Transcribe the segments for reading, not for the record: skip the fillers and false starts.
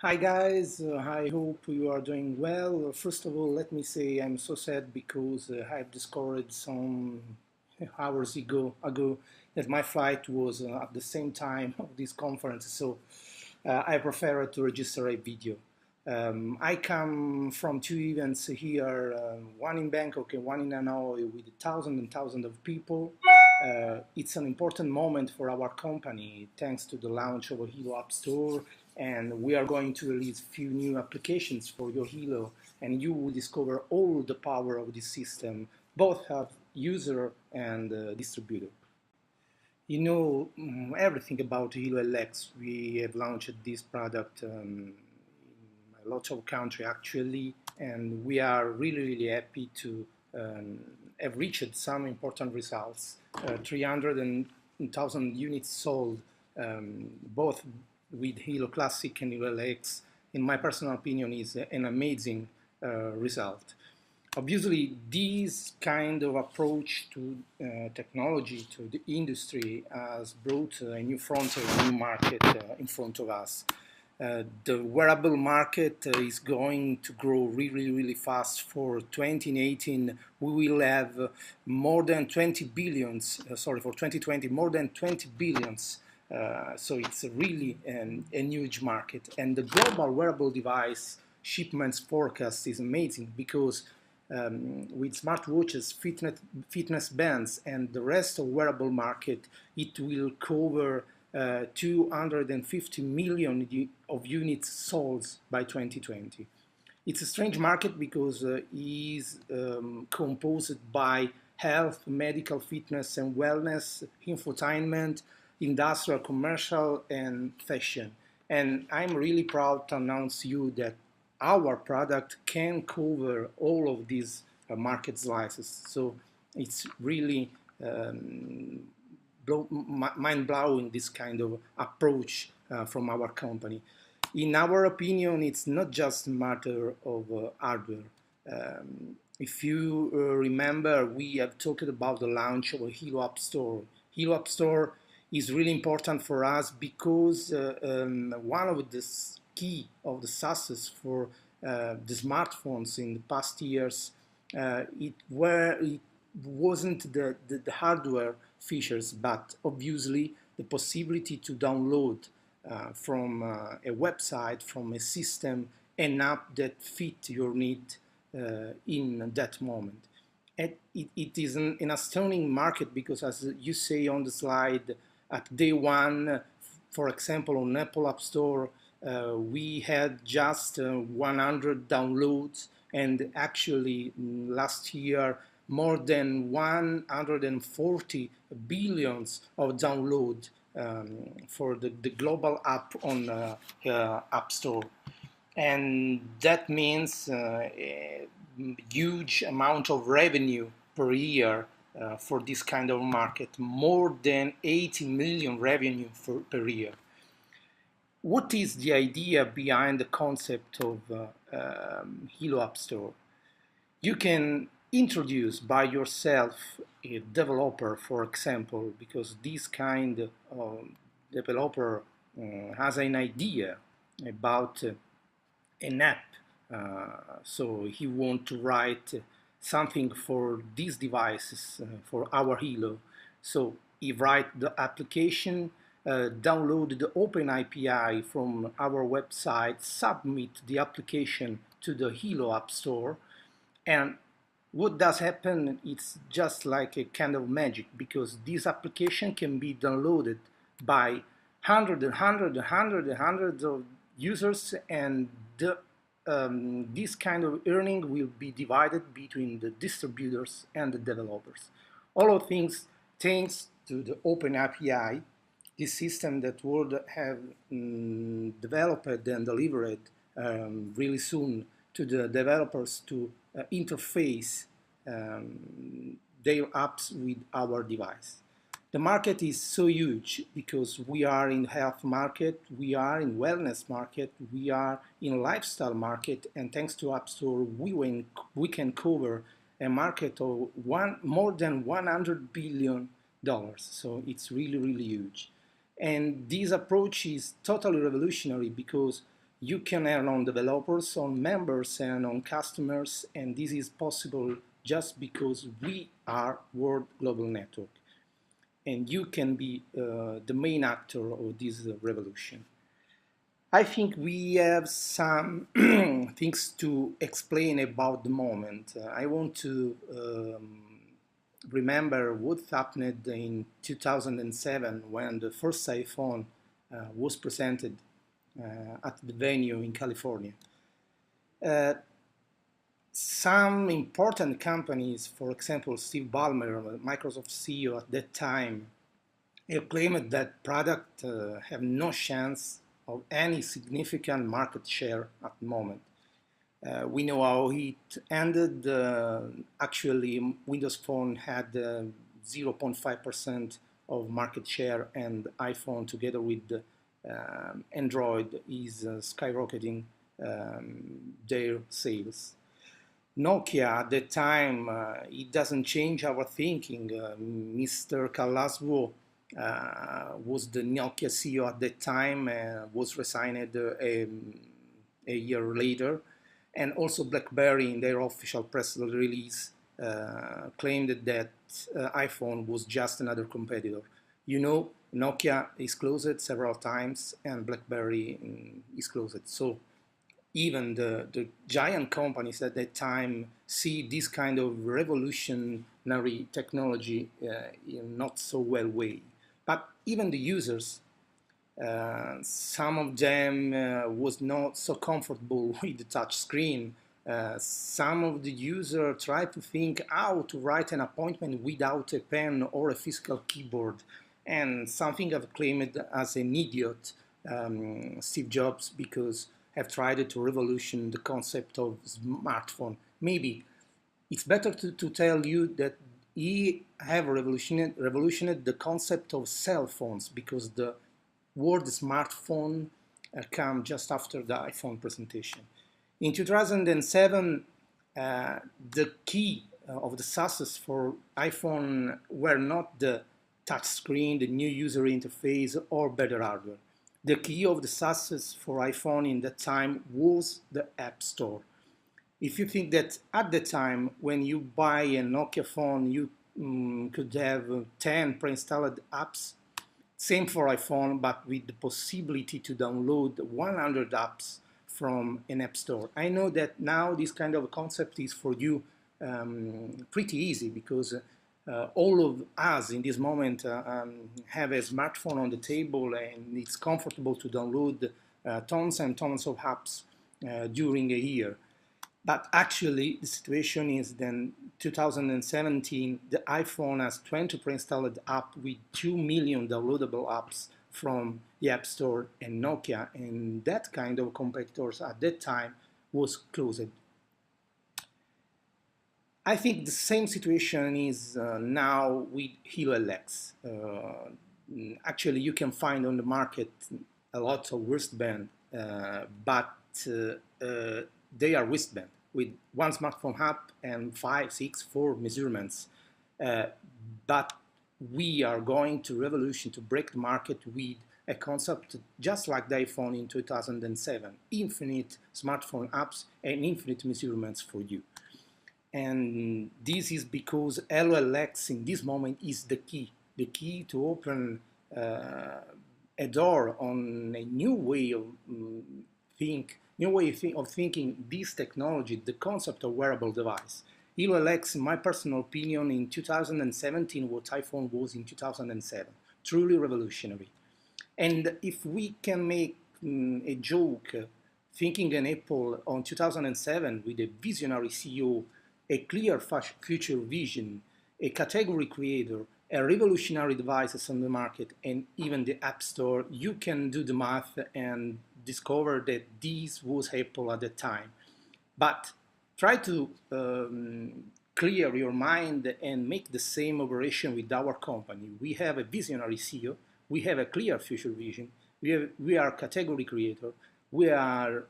Hi guys, I hope you are doing well. First of all, let me say I'm so sad because I've discovered some hours ago that my flight was at the same time of this conference, so I prefer to register a video. I come from two events here, one in Bangkok and one in Hanoi with thousands and thousands of people. It's an important moment for our company thanks to the launch of a Helo App Store, and we are going to release a few new applications for your Helo, and you will discover all the power of this system, both as user and distributor. You know everything about Helo LX. We have launched this product in a lot of countries actually, and we are really happy to have reached some important results. 300,000 units sold, both with Helo Classic and Helo LX. In my personal opinion, is an amazing result. Obviously, this kind of approach to technology, to the industry, has brought a new frontier, a new market in front of us. The wearable market is going to grow really fast. For 2018, we will have more than 20 billions, sorry, for 2020, more than 20 billions. So it's really a huge market. And the global wearable device shipments forecast is amazing because with smartwatches, fitness bands, and the rest of wearable market, it will cover 250 million of units sold by 2020. It's a strange market because it is composed by health, medical, fitness and wellness, infotainment, industrial, commercial, and fashion. And I'm really proud to announce you that our product can cover all of these market slices. So it's really mind-blowing, this kind of approach from our company. In our opinion, it's not just a matter of hardware. If you remember, we have talked about the launch of a Helo App Store. Helo App Store is really important for us because one of the key of the success for the smartphones in the past years, it wasn't the hardware features, but obviously the possibility to download from a website, from a system, an app that fit your need in that moment. And it is an astounding market because, as you say on the slide, at day one, for example, on Apple App Store, we had just 100 downloads, and actually last year more than 140 billions of downloads for the global app on App Store. And that means a huge amount of revenue per year for this kind of market, more than 80 million revenue per year. What is the idea behind the concept of Helo App Store? You can introduce by yourself a developer, for example, because this kind of developer has an idea about an app. So he wants to write something for these devices, for our Helo. So he write the application, download the Open API from our website, submit the application to the Helo App Store, and what does happen? It's just like a kind of magic, because this application can be downloaded by hundreds of users, and this kind of earning will be divided between the distributors and the developers. All of things thanks to the Open API, this system that would have developed and delivered really soon to the developers to interface their apps with our device. The market is so huge because we are in health market, we are in wellness market, we are in lifestyle market, and thanks to App Store, we can cover a market of more than $100 billion. So it's really huge. And this approach is totally revolutionary because You can earn on developers, on members, and on customers, and this is possible just because we are World Global Network. And you can be the main actor of this revolution. I think we have some things to explain about the moment. I want to remember what happened in 2007 when the first iPhone was presented at the venue in California. Some important companies, for example, Steve Ballmer, Microsoft CEO at that time, claimed that product have no chance of any significant market share at the moment. We know how it ended. Actually, Windows Phone had 0.5% of market share, and iPhone, together with Android, is skyrocketing their sales. Nokia at the time, it doesn't change our thinking. Mr. Kalaswo was the Nokia CEO at that time, was resigned a year later. And also BlackBerry, in their official press release, claimed that iPhone was just another competitor. You know, Nokia is closed several times and BlackBerry is closed. So even the giant companies at that time see this kind of revolutionary technology in not so well way. But even the users, some of them was not so comfortable with the touch screen. Some of the users tried to think how to write an appointment without a pen or a physical keyboard. And something I've claimed as an idiot, Steve Jobs, because have tried to revolution the concept of smartphone. Maybe it's better to tell you that he have revolutioned the concept of cell phones, because the word smartphone came just after the iPhone presentation. In 2007, the key of the success for iPhone were not the touch screen, the new user interface, or better hardware. The key of the success for iPhone in that time was the App Store. If you think that at the time when you buy a Nokia phone, you could have 10 pre-installed apps, same for iPhone, but with the possibility to download 100 apps from an app store. I know that now this kind of concept is for you pretty easy, because all of us in this moment have a smartphone on the table, and it's comfortable to download tons and tons of apps during a year. But actually, the situation is then 2017, the iPhone has 20 pre-installed apps with 2 million downloadable apps from the App Store, and Nokia and that kind of competitors at that time was closed. I think the same situation is now with Helo LX. Actually, you can find on the market a lot of wristband, but they are wristband with one smartphone app and 5, 6, 4 measurements. But we are going to revolution to break the market with a concept just like the iPhone in 2007, infinite smartphone apps and infinite measurements for you. And this is because Helo LX in this moment is the key to open a door on a new way of thinking this technology, the concept of wearable device. Helo LX, in my personal opinion, in 2017, what iPhone was in 2007, truly revolutionary. And if we can make a joke, thinking an Apple on 2007 with a visionary CEO, a clear future vision, a category creator, a revolutionary devices on the market, and even the App Store, you can do the math and discover that this was Apple at the time. But try to clear your mind and make the same operation with our company. We have a visionary CEO, we have a clear future vision, we are category creator, we have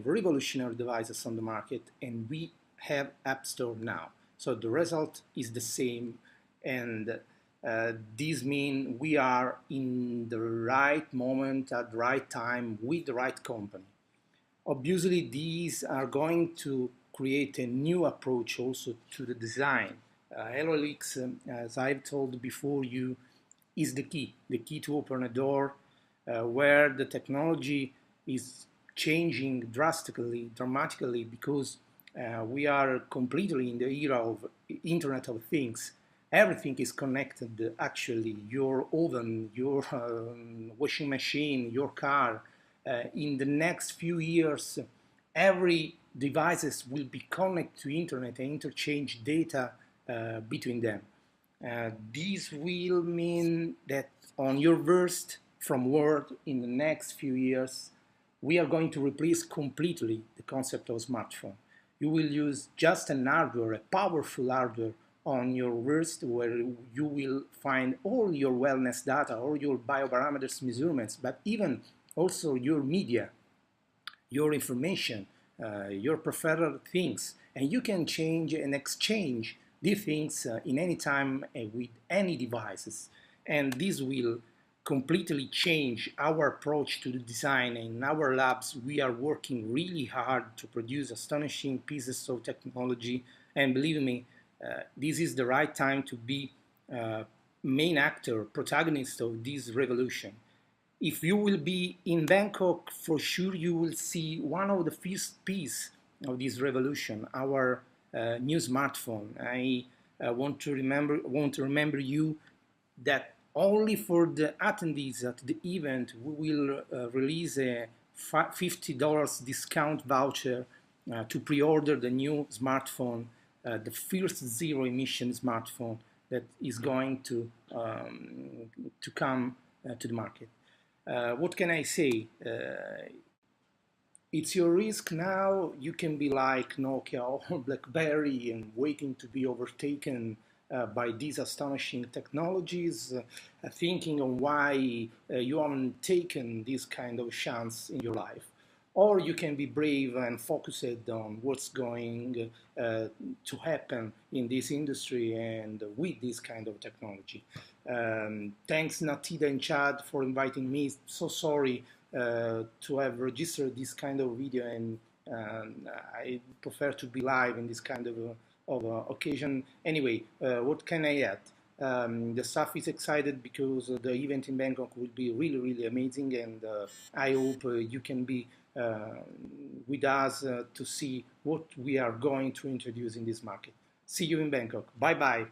revolutionary devices on the market, and we have App Store now. So the result is the same, and this means we are in the right moment at the right time with the right company. Obviously, these are going to create a new approach also to the design. HelloLeaks, as I've told before you, is the key to open a door where the technology is changing dramatically, because we are completely in the era of Internet of Things. Everything is connected, actually. Your oven, your washing machine, your car. In the next few years, every devices will be connected to Internet and interchange data between them. This will mean that on your worst from world in the next few years, we are going to replace completely the concept of smartphone. You will use just an hardware, a powerful hardware on your wrist, where you will find all your wellness data, all your bioparameters measurements, but even also your media, your information, your preferred things, and you can change and exchange these things in any time with any devices. And this will completely change our approach to the design. In our labs, we are working really hard to produce astonishing pieces of technology, and believe me, this is the right time to be main actor, protagonist of this revolution. If you will be in Bangkok, for sure you will see one of the first piece of this revolution, our new smartphone. I want to remember you that only for the attendees at the event we will release a $50 discount voucher to pre-order the new smartphone, the first zero emission smartphone that is going to come to the market. What can I say? It's your risk now. You can be like Nokia or BlackBerry and waiting to be overtaken by these astonishing technologies, thinking on why you haven't taken this kind of chance in your life. Or you can be brave and focused on what's going to happen in this industry and with this kind of technology. Thanks Natida and Chad for inviting me. So sorry to have registered this kind of video, and I prefer to be live in this kind of occasion. Anyway, what can I add? The staff is excited because the event in Bangkok will be really, really amazing, and I hope you can be with us to see what we are going to introduce in this market. See you in Bangkok. Bye-bye.